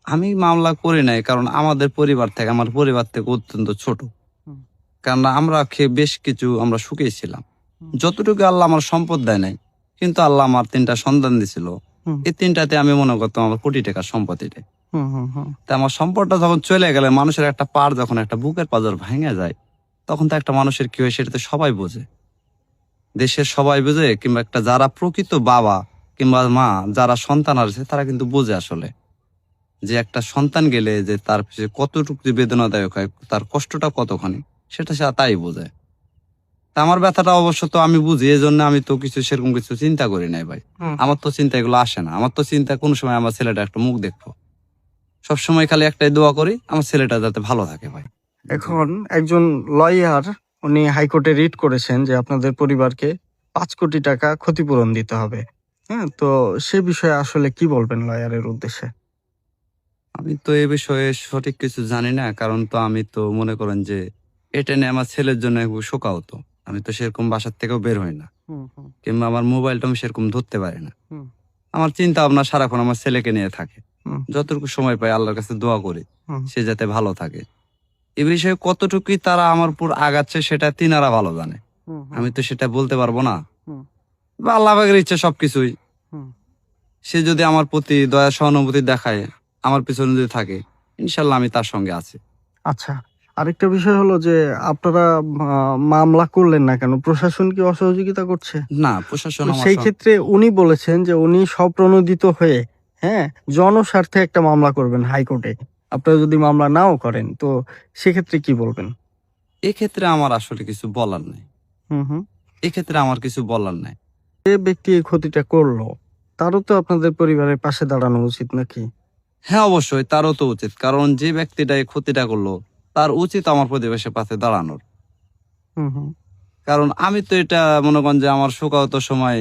আমি মামলা করি নাই, কারণ আমার পরিবার থেকে অত্যন্ত ছোট। হুম। কারণ আমরা বেশ কিছু আমরা সুখেই ছিলাম। যতটুকু আল্লাহ আমার সম্পদ দেয় নাই, কিন্তু আল্লাহ আমার ৩টা সন্তান দিছিল। হুম, এই ৩টাতে আমি মনে করতাম আমার কোটি টাকার সম্পদ এটা। হুম, হুম, হুম, তা আমার সম্পদটা যখন চলে গেলে, মানুষের একটা পাড় যখন একটা বুকের পাঁজর ভেঙে যায়, তখন তো একটা মানুষের কি হয় সেটা তো সবাই বোঝে। দেশের সবাই বোঝে, কিংবা একটা যারা প্রকৃত বাবা কিংবা মা, যারা সন্তান আছে তারা কিন্তু বোঝে আসলে যে একটা সন্তান গেলে যে তার পিছে কতটুকু যে বেদনাদায়ক হয়, তার কষ্টটা কতখানি, সেটা সে তাই বোঝে। তা আমার ব্যথাটা অবশ্য তো আমি বুঝি, এই জন্য আমি তো কিছু সেরকম কিছু চিন্তা করি নাই ভাই। হুম। আমার তো চিন্তা এগুলো আসে না। আমার তো চিন্তা কোন সময় আমার ছেলেটা একটা মুখ দেখবো। সবসময় খালি একটাই দোয়া করি, আমার ছেলেটা যাতে ভালো থাকে ভাই। এখন একজন লয়ার উনি হাইকোর্টে রিট করেছেন যে আপনাদের পরিবারকে ৫ কোটি টাকা ক্ষতিপূরণ দিতে হবে। হ্যাঁ, তো সে বিষয়ে আসলে কি বলবেন লয়ারের উদ্দেশ্যে? আমি তো এ বিষয়ে সঠিক কিছু জানি না, কারণ তো আমি তো মনে করেন যে এটা নিয়ে আমার ছেলের জন্য একটু শোকাহত। আমি তো সেরকম বাসার থেকেও বের হই না, হুম, হুম, কিংবা আমার মোবাইলটা আমি সেরকম ধরতে পারি না। হুম, আমার চিন্তা ভাবনা সারাক্ষণ আমার ছেলেকে নিয়ে থাকে। হুম, যতটুকু সময় পাই আল্লাহর কাছে দোয়া করি হুম, সে যাতে ভালো থাকে। এ বিষয়ে কতটুকুই তারা আমার উপর আগাচ্ছে সেটা তিনারা ভালো জানে। হুম, হুম, আমি তো সেটা বলতে পারবো না। হুম, বা আল্লাহ পাকের ইচ্ছা সবকিছুই। হুম। সে যদি আমার প্রতি দয়া সহানুভূতি দেখায়, আমার পিছনে যদি থাকে, ইনশাল্লাহ আমি তার সঙ্গে আছি। আচ্ছা, আরেকটা বিষয় হলো যে আপনারা মামলা করলেন না কেন? প্রশাসন কি অসহযোগিতা করছে? না, প্রশাসন তো আমার সেই ক্ষেত্রে উনি বলেছেন যে উনি স্বপ্রণোদিত হয়ে, হ্যাঁ, জনস্বার্থে একটা মামলা করবেন হাইকোর্টে। আপনারা যদি মামলা নাও করেন তো সেক্ষেত্রে কি বলবেন? এক্ষেত্রে আমার আসলে কিছু বলার নাই। হুম, হুম। এক্ষেত্রে আমার কিছু বলার নাই। যে ব্যক্তি এই ক্ষতিটা করলো তারও তো আপনাদের পরিবারের পাশে দাঁড়ানো উচিত নাকি? হ্যাঁ, অবশ্যই তারও তো উচিত। কারণ যে ব্যক্তিটা এই ক্ষতিটা করলো, তার উচিত আমার প্রতিবেশের পাশে দাঁড়ানোর। হুম, হুম, কারণ আমি তো এটা মনে করেন যে আমার শোকাহত সময়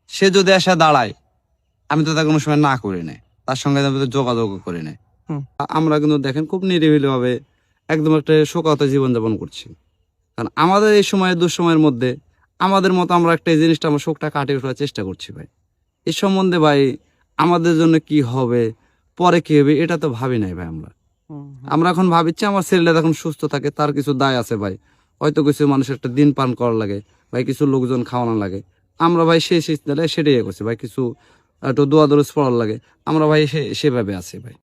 সে যদি এসে দাঁড়ায়, আমি তো তাকে কোনো সময় না করি নাই। তার সঙ্গে আমি তো যোগাযোগও করি নাই। হুম, আমরা কিন্তু দেখেন খুব নিরিবিলিভাবে একদম একটা শোকাহত জীবনযাপন করছি। কারণ আমাদের এই সময়ে দুঃসময়ের মধ্যে আমাদের মতো আমরা একটা এই জিনিসটা আমার শোকটা কাটিয়ে ওঠার চেষ্টা করছি ভাই। এ সম্বন্ধে ভাই আমাদের জন্য কি হবে, পরে কি হবে, এটা তো ভাবি নাই ভাই আমরা। হুম, আমরা এখন ভাবিচ্ছি আমার ছেলেটা যখন সুস্থ থাকে তার কিছু দায় আছে ভাই। হয়তো কিছু মানুষের একটা দিন পান করা লাগে ভাই, কিছু লোকজন খাওয়ানো লাগে। আমরা ভাই সেই সিস্টেমে সেটাই করছি ভাই, কিছু একটু দোয়া দরুদ পড়ার লাগে। আমরা ভাই সেভাবে আছি ভাই।